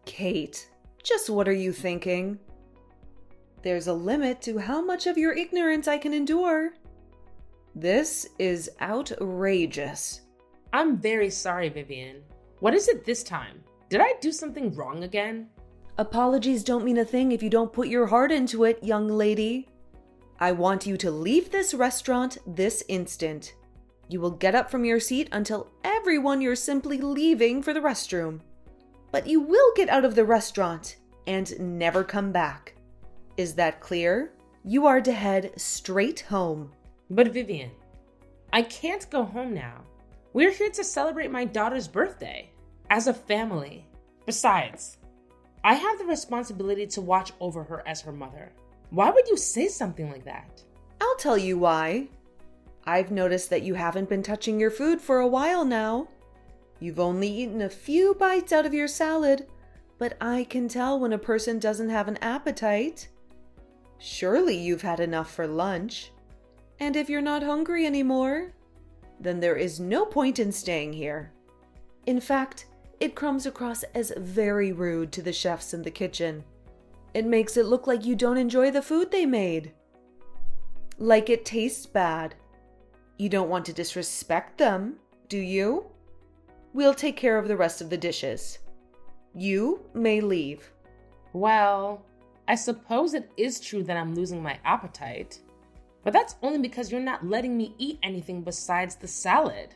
Kate, just what are you thinking? There's a limit to how much of your ignorance I can endure. This is outrageous. I'm very sorry, Vivian. What is it this time? Did I do something wrong again? Apologies don't mean a thing if you don't put your heart into it, young lady. I want you to leave this restaurant this instant. You will get up from your seat and tell everyone you're simply leaving for the restroom. But you will get out of the restaurant and never come back. Is that clear? You are to head straight home. But Vivian, I can't go home now. We're here to celebrate my daughter's birthday as a family. Besides, I have the responsibility to watch over her as her mother. Why would you say something like that? I'll tell you why. I've noticed that you haven't been touching your food for a while now. You've only eaten a few bites out of your salad, but I can tell when a person doesn't have an appetite. Surely you've had enough for lunch. And if you're not hungry anymore, then there is no point in staying here. In fact, it comes across as very rude to the chefs in the kitchen. It makes it look like you don't enjoy the food they made. Like it tastes bad. You don't want to disrespect them, do you? We'll take care of the rest of the dishes. You may leave. Well, I suppose it is true that I'm losing my appetite. But that's only because you're not letting me eat anything besides the salad.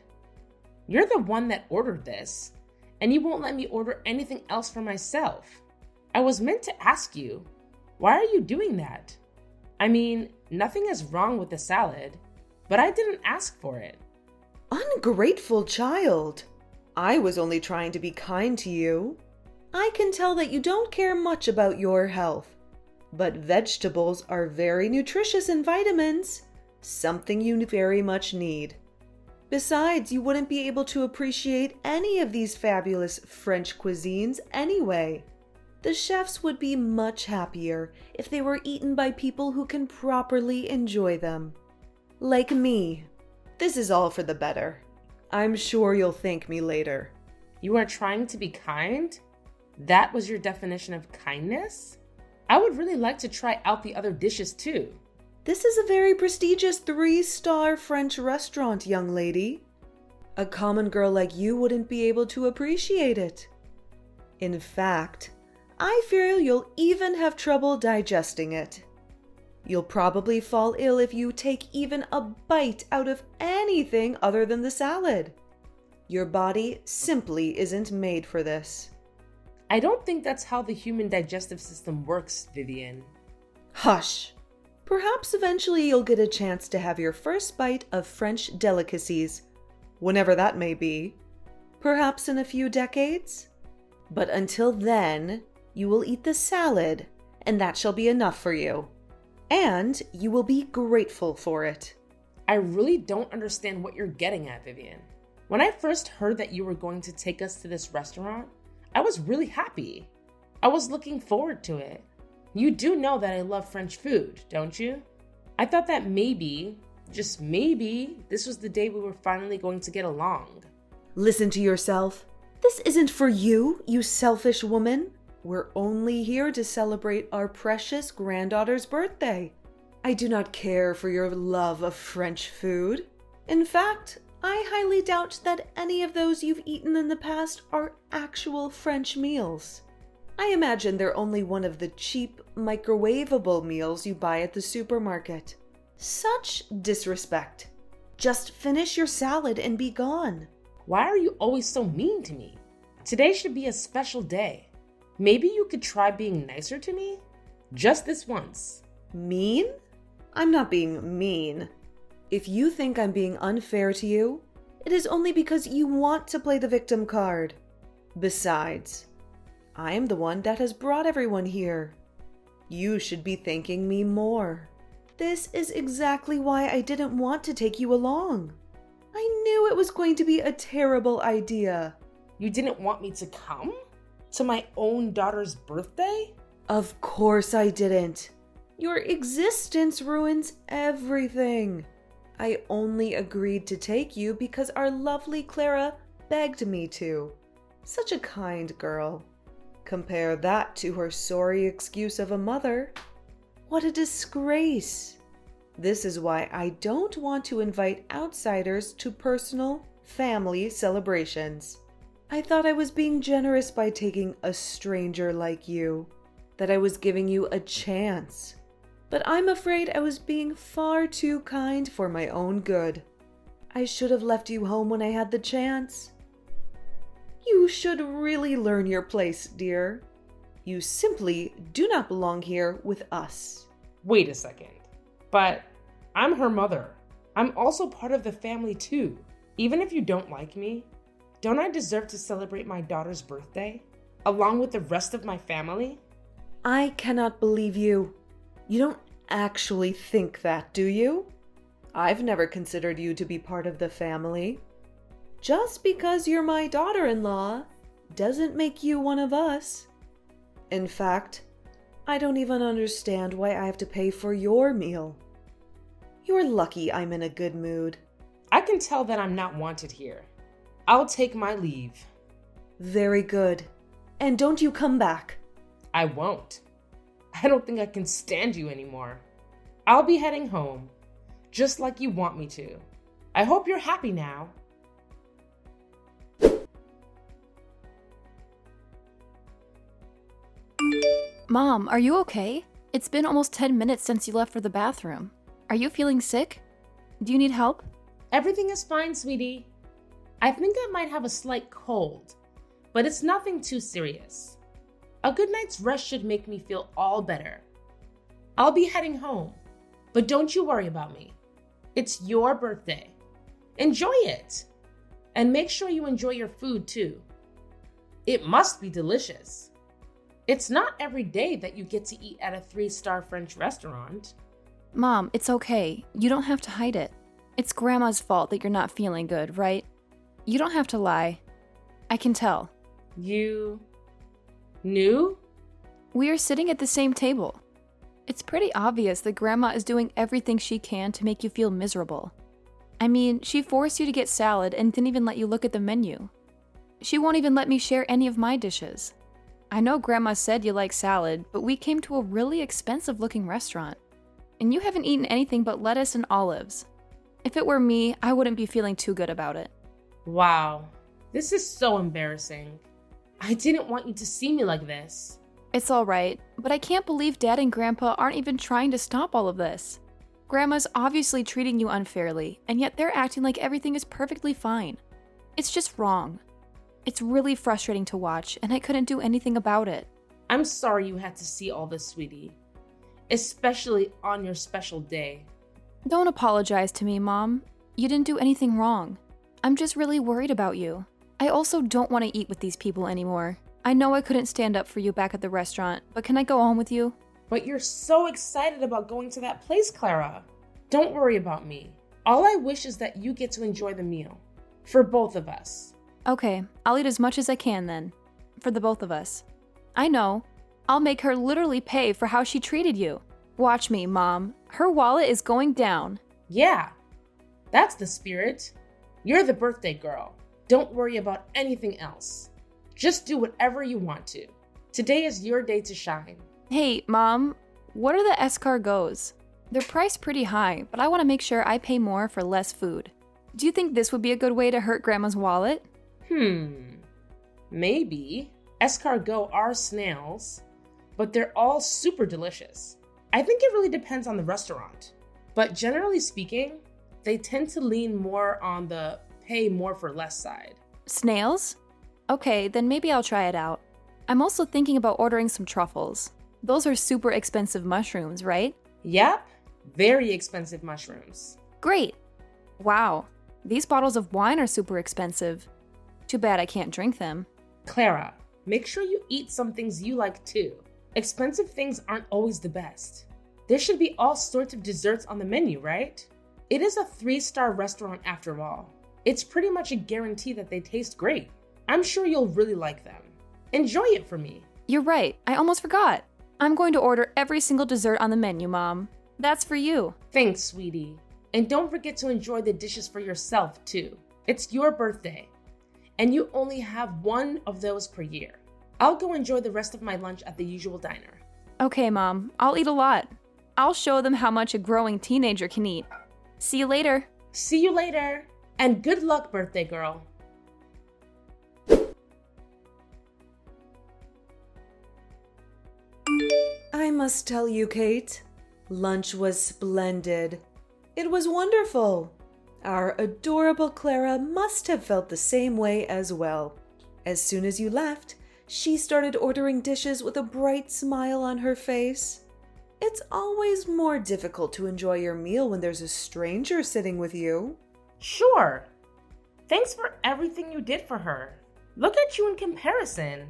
You're the one that ordered this, and you won't let me order anything else for myself. I was meant to ask you, why are you doing that? I mean, nothing is wrong with the salad, but I didn't ask for it. Ungrateful child. I was only trying to be kind to you. I can tell that you don't care much about your health, but vegetables are very nutritious in vitamins, something you very much need. Besides, you wouldn't be able to appreciate any of these fabulous French cuisines anyway. The chefs would be much happier if they were eaten by people who can properly enjoy them. Like me. This is all for the better. I'm sure you'll thank me later. You are trying to be kind? That was your definition of kindness? I would really like to try out the other dishes too. This is a very prestigious 3-star French restaurant, young lady. A common girl like you wouldn't be able to appreciate it. In fact, I fear you'll even have trouble digesting it. You'll probably fall ill if you take even a bite out of anything other than the salad. Your body simply isn't made for this. I don't think that's how the human digestive system works, Vivian. Hush! Perhaps eventually you'll get a chance to have your first bite of French delicacies, whenever that may be. Perhaps in a few decades? But until then, you will eat the salad, and that shall be enough for you. And you will be grateful for it. I really don't understand what you're getting at, Vivian. When I first heard that you were going to take us to this restaurant, I was really happy. I was looking forward to it. You do know that I love French food, don't you? I thought that maybe, just maybe, this was the day we were finally going to get along. Listen to yourself. This isn't for you, you selfish woman. We're only here to celebrate our precious granddaughter's birthday. I do not care for your love of French food. In fact, I highly doubt that any of those you've eaten in the past are actual French meals. I imagine they're only one of the cheap, microwavable meals you buy at the supermarket. Such disrespect. Just finish your salad and be gone. Why are you always so mean to me? Today should be a special day. Maybe you could try being nicer to me? Just this once. Mean? I'm not being mean. If you think I'm being unfair to you, it is only because you want to play the victim card. Besides, I am the one that has brought everyone here. You should be thanking me more. This is exactly why I didn't want to take you along. I knew it was going to be a terrible idea. You didn't want me to come? To my own daughter's birthday? Of course I didn't. Your existence ruins everything. I only agreed to take you because our lovely Clara begged me to. Such a kind girl. Compare that to her sorry excuse of a mother. What a disgrace! This is why I don't want to invite outsiders to personal, family celebrations. I thought I was being generous by taking a stranger like you, that I was giving you a chance. But I'm afraid I was being far too kind for my own good. I should have left you home when I had the chance. You should really learn your place, dear. You simply do not belong here with us. Wait a second. But I'm her mother. I'm also part of the family too. Even if you don't like me, don't I deserve to celebrate my daughter's birthday along with the rest of my family? I cannot believe you. You don't actually think that, do you? I've never considered you to be part of the family. Just because you're my daughter-in-law doesn't make you one of us. In fact, I don't even understand why I have to pay for your meal. You're lucky I'm in a good mood. I can tell that I'm not wanted here. I'll take my leave. Very good. And don't you come back. I won't. I don't think I can stand you anymore. I'll be heading home, just like you want me to. I hope you're happy now. Mom, are you okay? It's been almost 10 minutes since you left for the bathroom. Are you feeling sick? Do you need help? Everything is fine, sweetie. I think I might have a slight cold, but it's nothing too serious. A good night's rest should make me feel all better. I'll be heading home, but don't you worry about me. It's your birthday. Enjoy it. And make sure you enjoy your food too. It must be delicious. It's not every day that you get to eat at a 3-star French restaurant. Mom, it's okay. You don't have to hide it. It's Grandma's fault that you're not feeling good, right? You don't have to lie. I can tell. You knew? We are sitting at the same table. It's pretty obvious that Grandma is doing everything she can to make you feel miserable. I mean, she forced you to get salad and didn't even let you look at the menu. She won't even let me share any of my dishes. I know Grandma said you like salad, but we came to a really expensive-looking restaurant. And you haven't eaten anything but lettuce and olives. If it were me, I wouldn't be feeling too good about it. Wow, this is so embarrassing. I didn't want you to see me like this. It's alright, but I can't believe Dad and Grandpa aren't even trying to stop all of this. Grandma's obviously treating you unfairly, and yet they're acting like everything is perfectly fine. It's just wrong. It's really frustrating to watch, and I couldn't do anything about it. I'm sorry you had to see all this, sweetie. Especially on your special day. Don't apologize to me, Mom. You didn't do anything wrong. I'm just really worried about you. I also don't want to eat with these people anymore. I know I couldn't stand up for you back at the restaurant, but can I go home with you? But you're so excited about going to that place, Clara. Don't worry about me. All I wish is that you get to enjoy the meal. For both of us. Okay, I'll eat as much as I can then. For the both of us. I know. I'll make her literally pay for how she treated you. Watch me, Mom. Her wallet is going down. Yeah, that's the spirit. You're the birthday girl. Don't worry about anything else. Just do whatever you want to. Today is your day to shine. Hey, Mom, what are the escargots? They're priced pretty high, but I want to make sure I pay more for less food. Do you think this would be a good way to hurt Grandma's wallet? Maybe. Escargot are snails, but they're all super delicious. I think it really depends on the restaurant. But generally speaking, they tend to lean more on the pay more for less side. Snails? Okay, then maybe I'll try it out. I'm also thinking about ordering some truffles. Those are super expensive mushrooms, right? Yep, very expensive mushrooms. Great! Wow, these bottles of wine are super expensive. Too bad I can't drink them. Clara, make sure you eat some things you like too. Expensive things aren't always the best. There should be all sorts of desserts on the menu, right? It is a 3-star restaurant after all. It's pretty much a guarantee that they taste great. I'm sure you'll really like them. Enjoy it for me. You're right, I almost forgot. I'm going to order every single dessert on the menu, Mom. That's for you. Thanks, sweetie. And don't forget to enjoy the dishes for yourself too. It's your birthday, and you only have one of those per year. I'll go enjoy the rest of my lunch at the usual diner. Okay, Mom, I'll eat a lot. I'll show them how much a growing teenager can eat. See you later. See you later. And good luck, birthday girl. I must tell you, Kate, lunch was splendid. It was wonderful. Our adorable Clara must have felt the same way as well. As soon as you left, she started ordering dishes with a bright smile on her face. It's always more difficult to enjoy your meal when there's a stranger sitting with you. Sure. Thanks for everything you did for her. Look at you in comparison.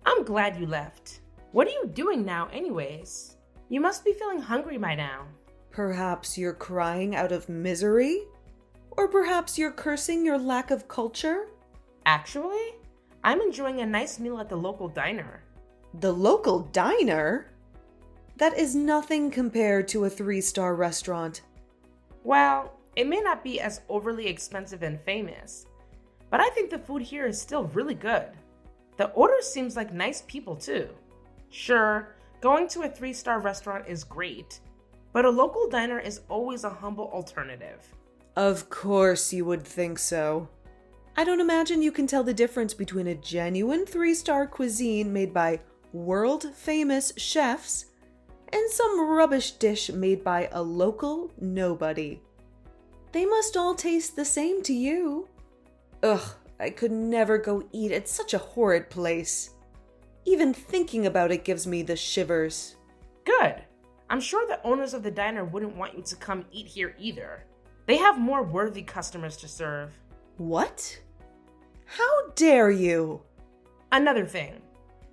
I'm glad you left. What are you doing now anyways? You must be feeling hungry by now. Perhaps you're crying out of misery? Or perhaps you're cursing your lack of culture? Actually, I'm enjoying a nice meal at the local diner. The local diner? That is nothing compared to a 3-star restaurant. Well, it may not be as overly expensive and famous, but I think the food here is still really good. The order seems like nice people too. Sure, going to a 3-star restaurant is great, but a local diner is always a humble alternative. Of course you would think so. I don't imagine you can tell the difference between a genuine 3-star cuisine made by world-famous chefs and some rubbish dish made by a local nobody. They must all taste the same to you. Ugh, I could never go eat at such a horrid place. Even thinking about it gives me the shivers. Good. I'm sure the owners of the diner wouldn't want you to come eat here either. They have more worthy customers to serve. What? How dare you? Another thing.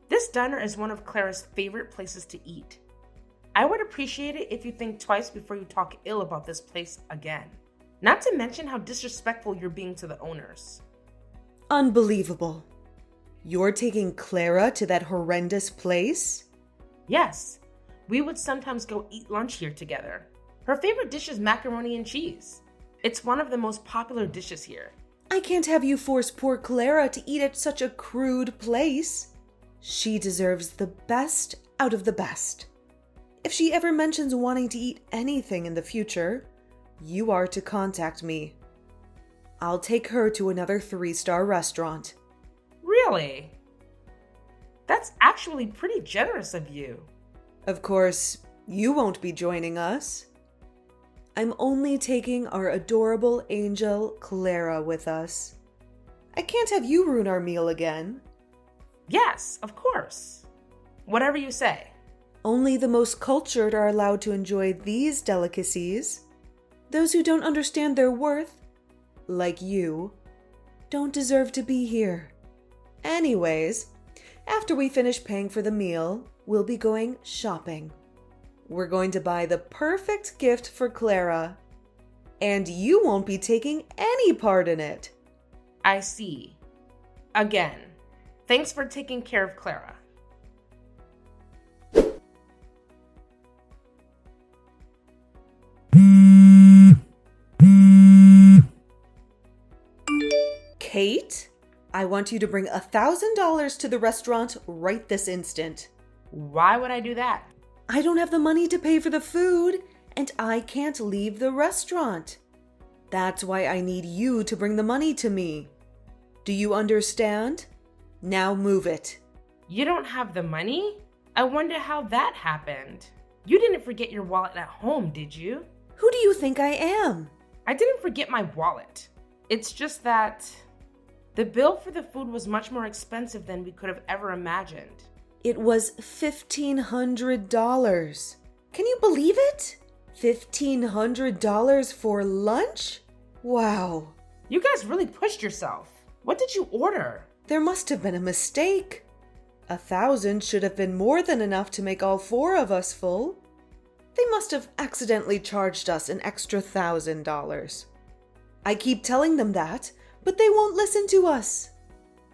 This diner is one of Clara's favorite places to eat. I would appreciate it if you think twice before you talk ill about this place again. Not to mention how disrespectful you're being to the owners. Unbelievable. You're taking Clara to that horrendous place? Yes, we would sometimes go eat lunch here together. Her favorite dish is macaroni and cheese. It's one of the most popular dishes here. I can't have you force poor Clara to eat at such a crude place. She deserves the best out of the best. If she ever mentions wanting to eat anything in the future, you are to contact me. I'll take her to another 3-star restaurant. Really? That's actually pretty generous of you. Of course, you won't be joining us. I'm only taking our adorable angel Clara with us. I can't have you ruin our meal again. Yes, of course. Whatever you say. Only the most cultured are allowed to enjoy these delicacies. Those who don't understand their worth, like you, don't deserve to be here. Anyways, after we finish paying for the meal, we'll be going shopping. We're going to buy the perfect gift for Clara, and you won't be taking any part in it. I see. Again, thanks for taking care of Clara. Kate, I want you to bring $1,000 to the restaurant right this instant. Why would I do that? I don't have the money to pay for the food, and I can't leave the restaurant. That's why I need you to bring the money to me. Do you understand? Now move it. You don't have the money? I wonder how that happened. You didn't forget your wallet at home, did you? Who do you think I am? I didn't forget my wallet. It's just that the bill for the food was much more expensive than we could have ever imagined. It was $1,500. Can you believe it? $1,500 for lunch? Wow. You guys really pushed yourself. What did you order? There must have been a mistake. 1,000 should have been more than enough to make all 4 of us full. They must have accidentally charged us an extra $1,000. I keep telling them that, but they won't listen to us.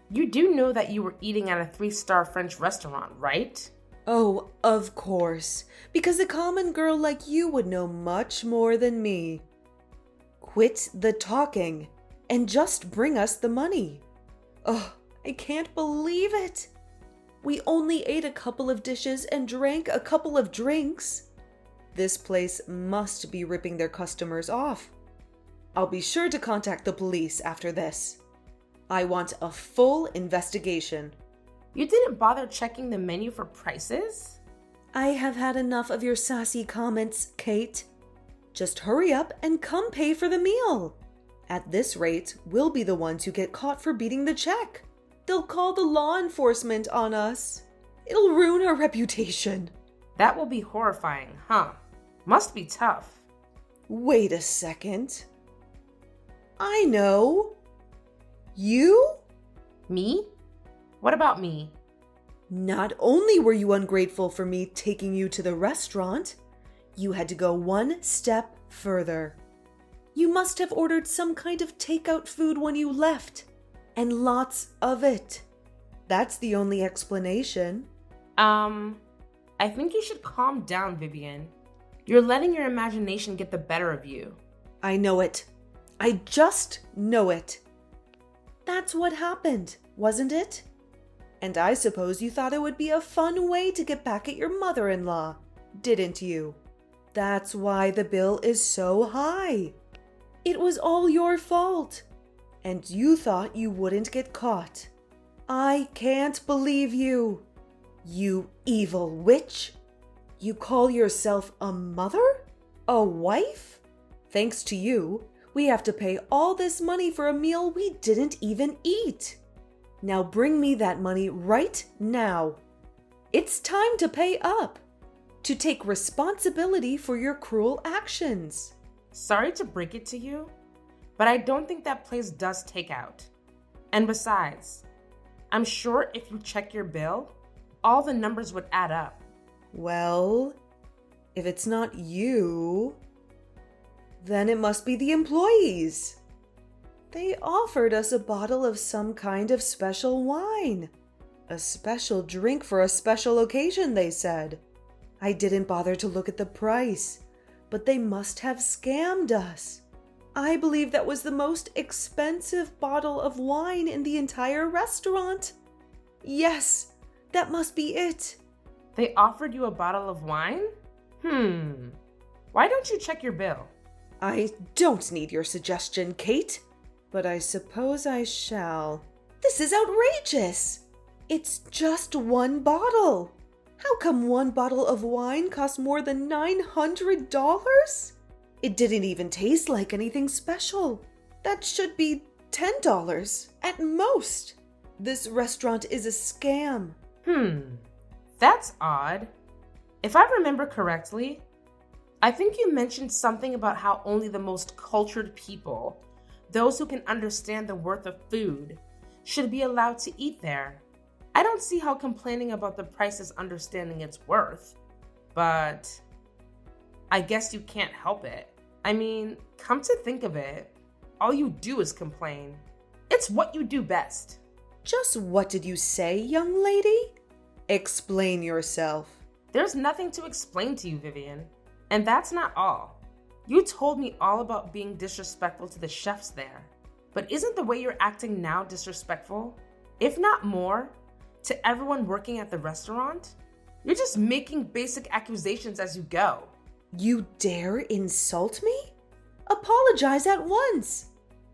You do know that you were eating at a 3-star French restaurant, right? Oh, of course, because a common girl like you would know much more than me. Quit the talking and just bring us the money. Oh, I can't believe it. We only ate a couple of dishes and drank a couple of drinks. This place must be ripping their customers off. I'll be sure to contact the police after this. I want a full investigation. You didn't bother checking the menu for prices? I have had enough of your sassy comments, Kate. Just hurry up and come pay for the meal. At this rate, we'll be the ones who get caught for beating the check. They'll call the law enforcement on us. It'll ruin our reputation. That will be horrifying, huh? Must be tough. Wait a second. I know. You? Me? What about me? Not only were you ungrateful for me taking you to the restaurant, you had to go one step further. You must have ordered some kind of takeout food when you left, and lots of it. That's the only explanation. I think you should calm down, Vivian. You're letting your imagination get the better of you. I know it. I just know it. That's what happened, wasn't it? And I suppose you thought it would be a fun way to get back at your mother-in-law, didn't you? That's why the bill is so high. It was all your fault. And you thought you wouldn't get caught. I can't believe you. You evil witch. You call yourself a mother? A wife? Thanks to you, we have to pay all this money for a meal we didn't even eat. Now bring me that money right now. It's time to pay up. To take responsibility for your cruel actions. Sorry to break it to you, but I don't think that place does takeout. And besides, I'm sure if you check your bill, all the numbers would add up. Well, if it's not you, then it must be the employees. They offered us a bottle of some kind of special wine. A special drink for a special occasion, they said. I didn't bother to look at the price, but they must have scammed us. I believe that was the most expensive bottle of wine in the entire restaurant. Yes, that must be it. They offered you a bottle of wine? Why don't you check your bill? I don't need your suggestion, Kate, but I suppose I shall. This is outrageous. It's just one bottle. How come one bottle of wine costs more than $900? It didn't even taste like anything special. That should be $10 at most. This restaurant is a scam. That's odd. If I remember correctly, I think you mentioned something about how only the most cultured people, those who can understand the worth of food, should be allowed to eat there. I don't see how complaining about the price is understanding its worth, but I guess you can't help it. I mean, come to think of it, all you do is complain. It's what you do best. Just what did you say, young lady? Explain yourself. There's nothing to explain to you, Vivian. And that's not all. You told me all about being disrespectful to the chefs there. But isn't the way you're acting now disrespectful? If not more, to everyone working at the restaurant? You're just making basic accusations as you go. You dare insult me? Apologize at once.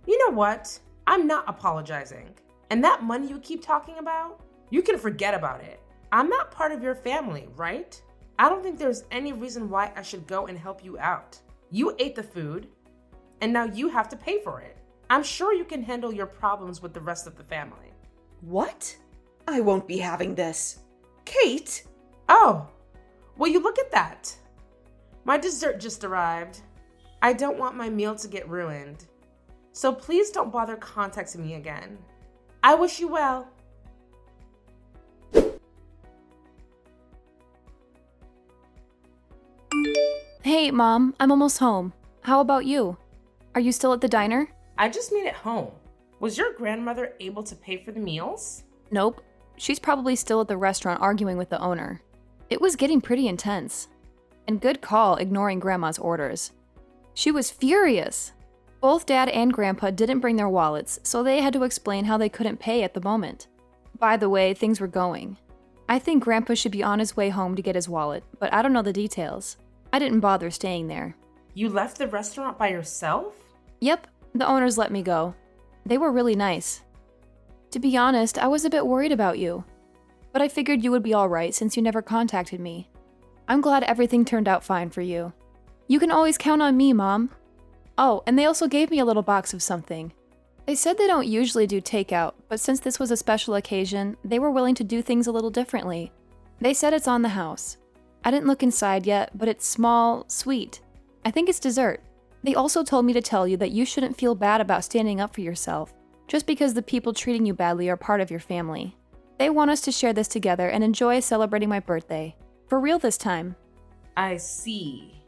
You know what? I'm not apologizing. And that money you keep talking about, you can forget about it. I'm not part of your family, right? I don't think there's any reason why I should go and help you out. You ate the food, and now you have to pay for it. I'm sure you can handle your problems with the rest of the family. What? I won't be having this. Kate! Oh, will you look at that? My dessert just arrived. I don't want my meal to get ruined. So please don't bother contacting me again. I wish you well. Hey, Mom, I'm almost home. How about you? Are you still at the diner? I just made it home. Was your grandmother able to pay for the meals? Nope. She's probably still at the restaurant arguing with the owner. It was getting pretty intense. And good call ignoring Grandma's orders. She was furious. Both Dad and Grandpa didn't bring their wallets, so they had to explain how they couldn't pay at the moment. By the way things were going. I think Grandpa should be on his way home to get his wallet, but I don't know the details. I didn't bother staying there. You left the restaurant by yourself? Yep, the owners let me go. They were really nice. To be honest, I was a bit worried about you. But I figured you would be alright since you never contacted me. I'm glad everything turned out fine for you. You can always count on me, Mom. Oh, and they also gave me a little box of something. They said they don't usually do takeout, but since this was a special occasion, they were willing to do things a little differently. They said it's on the house. I didn't look inside yet, but it's small, sweet. I think it's dessert. They also told me to tell you that you shouldn't feel bad about standing up for yourself, just because the people treating you badly are part of your family. They want us to share this together and enjoy celebrating my birthday. For real this time. I see.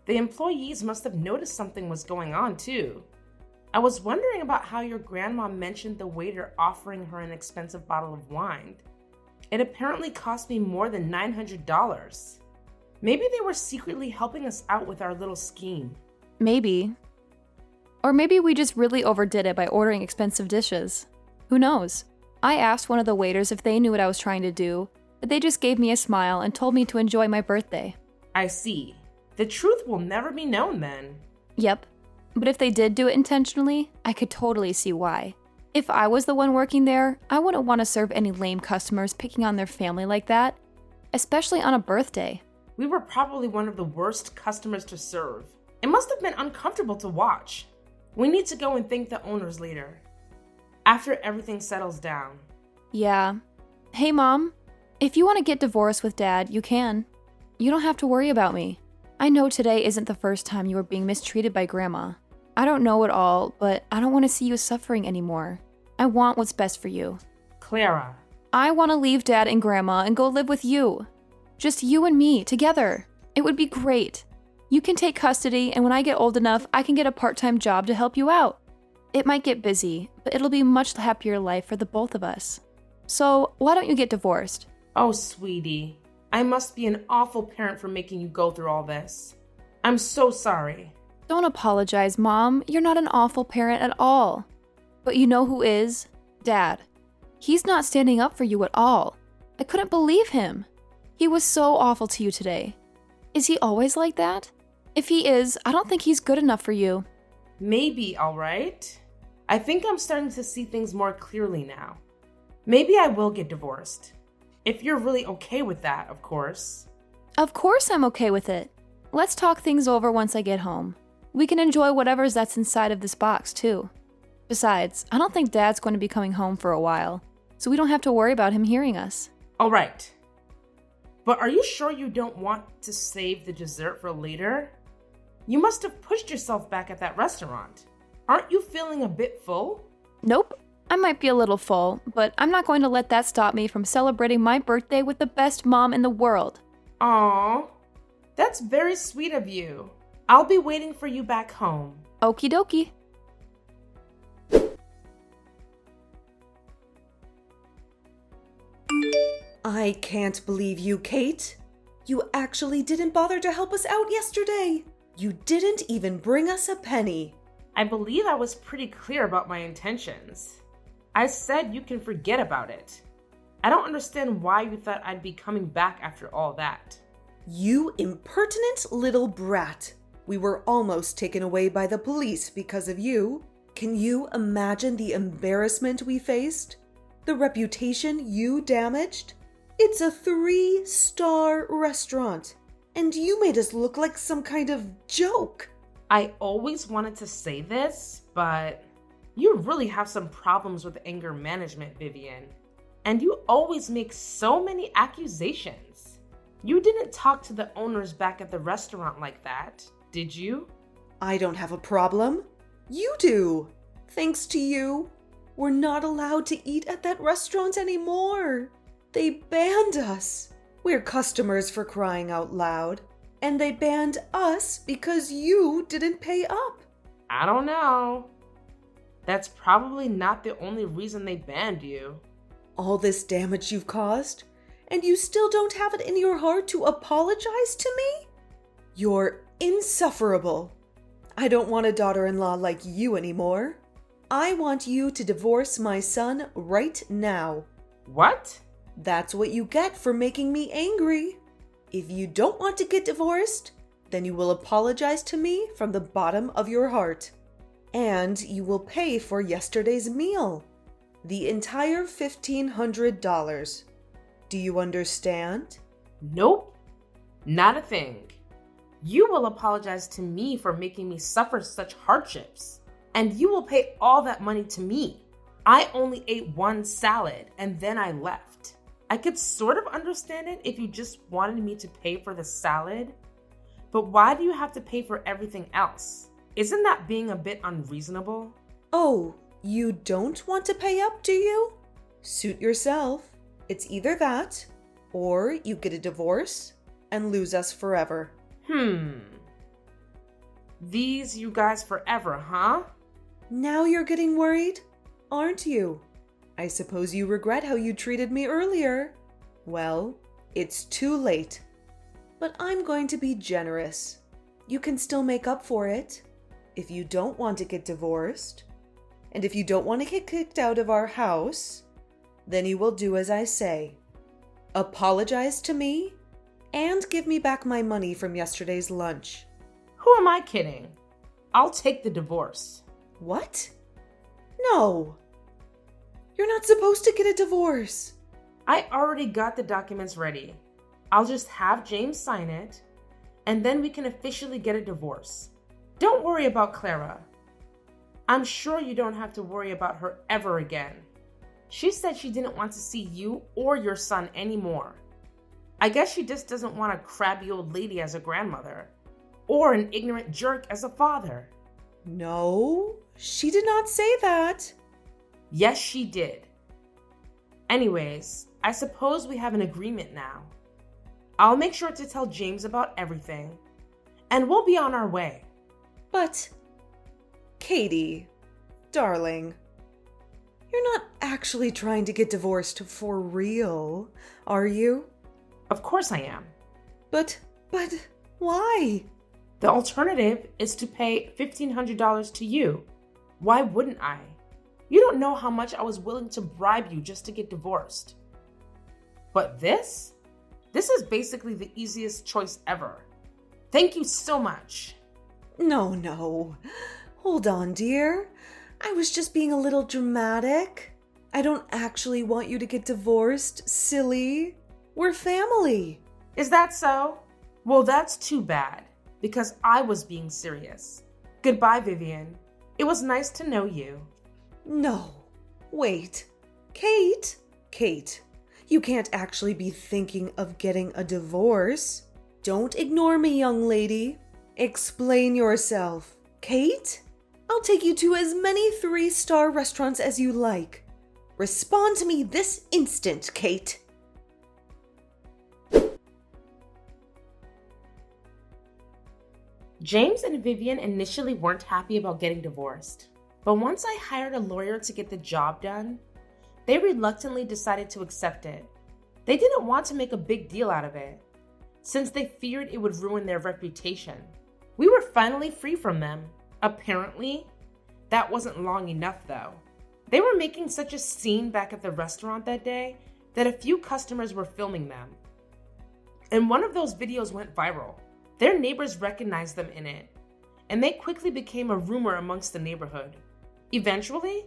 The employees must have noticed something was going on too. I was wondering about how your grandma mentioned the waiter offering her an expensive bottle of wine. It apparently cost me more than $900. Maybe they were secretly helping us out with our little scheme. Maybe. Or maybe we just really overdid it by ordering expensive dishes. Who knows? I asked one of the waiters if they knew what I was trying to do, but they just gave me a smile and told me to enjoy my birthday. I see. The truth will never be known then. Yep. But if they did do it intentionally, I could totally see why. If I was the one working there, I wouldn't want to serve any lame customers picking on their family like that, especially on a birthday. We were probably one of the worst customers to serve. It must have been uncomfortable to watch. We need to go and thank the owners later, after everything settles down. Yeah. Hey, Mom. If you want to get divorced with Dad, you can. You don't have to worry about me. I know today isn't the first time you were being mistreated by Grandma. I don't know it all, but I don't want to see you suffering anymore. I want what's best for you. Clara. I want to leave Dad and Grandma and go live with you. Just you and me, together. It would be great. You can take custody, and when I get old enough, I can get a part-time job to help you out. It might get busy, but it'll be a much happier life for the both of us. So, why don't you get divorced? Oh, sweetie. I must be an awful parent for making you go through all this. I'm so sorry. Don't apologize, Mom. You're not an awful parent at all. But you know who is? Dad. He's not standing up for you at all. I couldn't believe him. He was so awful to you today. Is he always like that? If he is, I don't think he's good enough for you. Maybe, all right. I think I'm starting to see things more clearly now. Maybe I will get divorced. If you're really okay with that, of course. Of course I'm okay with it. Let's talk things over once I get home. We can enjoy whatever's that's inside of this box, too. Besides, I don't think Dad's going to be coming home for a while, so we don't have to worry about him hearing us. All right. But are you sure you don't want to save the dessert for later? You must have pushed yourself back at that restaurant. Aren't you feeling a bit full? Nope. I might be a little full, but I'm not going to let that stop me from celebrating my birthday with the best mom in the world. Aww. That's very sweet of you. I'll be waiting for you back home. Okie dokie. I can't believe you, Kate. You actually didn't bother to help us out yesterday. You didn't even bring us a penny. I believe I was pretty clear about my intentions. I said you can forget about it. I don't understand why you thought I'd be coming back after all that. You impertinent little brat. We were almost taken away by the police because of you. Can you imagine the embarrassment we faced? The reputation you damaged? It's a 3-star restaurant, and you made us look like some kind of joke. I always wanted to say this, but you really have some problems with anger management, Vivian. And you always make so many accusations. You didn't talk to the owners back at the restaurant like that, did you? I don't have a problem. You do. Thanks to you, we're not allowed to eat at that restaurant anymore. They banned us. We're customers for crying out loud. And they banned us because you didn't pay up. I don't know. That's probably not the only reason they banned you. All this damage you've caused, and you still don't have it in your heart to apologize to me? You're insufferable. I don't want a daughter-in-law like you anymore. I want you to divorce my son right now. What? That's what you get for making me angry. If you don't want to get divorced, then you will apologize to me from the bottom of your heart. And you will pay for yesterday's meal. The entire $1,500. Do you understand? Nope, not a thing. You will apologize to me for making me suffer such hardships. And you will pay all that money to me. I only ate one salad and then I left. I could sort of understand it if you just wanted me to pay for the salad. But why do you have to pay for everything else? Isn't that being a bit unreasonable? Oh, you don't want to pay up, do you? Suit yourself. It's either that, or you get a divorce and lose us forever. These you guys forever, huh? Now you're getting worried, aren't you? I suppose you regret how you treated me earlier. Well, it's too late. But I'm going to be generous. You can still make up for it. If you don't want to get divorced, and if you don't want to get kicked out of our house, then you will do as I say. Apologize to me and give me back my money from yesterday's lunch. Who am I kidding? I'll take the divorce. What? No. You're not supposed to get a divorce. I already got the documents ready. I'll just have James sign it, and then we can officially get a divorce. Don't worry about Clara. I'm sure you don't have to worry about her ever again. She said she didn't want to see you or your son anymore. I guess she just doesn't want a crabby old lady as a grandmother, or an ignorant jerk as a father. No, she did not say that. Yes, she did. Anyways, I suppose we have an agreement now. I'll make sure to tell James about everything, and we'll be on our way. But, Katie, darling, you're not actually trying to get divorced for real, are you? Of course I am. But, why? The alternative is to pay $1,500 to you. Why wouldn't I? You don't know how much I was willing to bribe you just to get divorced. But this is basically the easiest choice ever. Thank you so much. No. Hold on, dear. I was just being a little dramatic. I don't actually want you to get divorced, silly. We're family. Is that so? Well, that's too bad, because I was being serious. Goodbye, Vivian. It was nice to know you. No. Wait. Kate, you can't actually be thinking of getting a divorce. Don't ignore me, young lady. Explain yourself. Kate, I'll take you to as many 3-star restaurants as you like. Respond to me this instant, Kate. James and Vivian initially weren't happy about getting divorced, but once I hired a lawyer to get the job done, they reluctantly decided to accept it. They didn't want to make a big deal out of it, since they feared it would ruin their reputation. We were finally free from them. Apparently, that wasn't long enough though. They were making such a scene back at the restaurant that day that a few customers were filming them. And one of those videos went viral. Their neighbors recognized them in it, and they quickly became a rumor amongst the neighborhood. Eventually,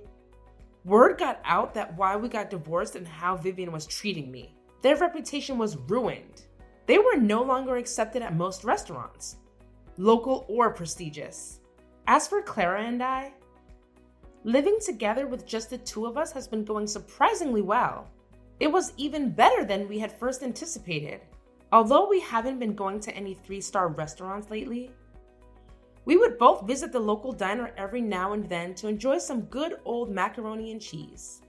word got out that why we got divorced and how Vivian was treating me. Their reputation was ruined. They were no longer accepted at most restaurants, local or prestigious. As for Clara and I, living together with just the two of us has been going surprisingly well. It was even better than we had first anticipated. Although we haven't been going to any 3-star restaurants lately, we would both visit the local diner every now and then to enjoy some good old macaroni and cheese.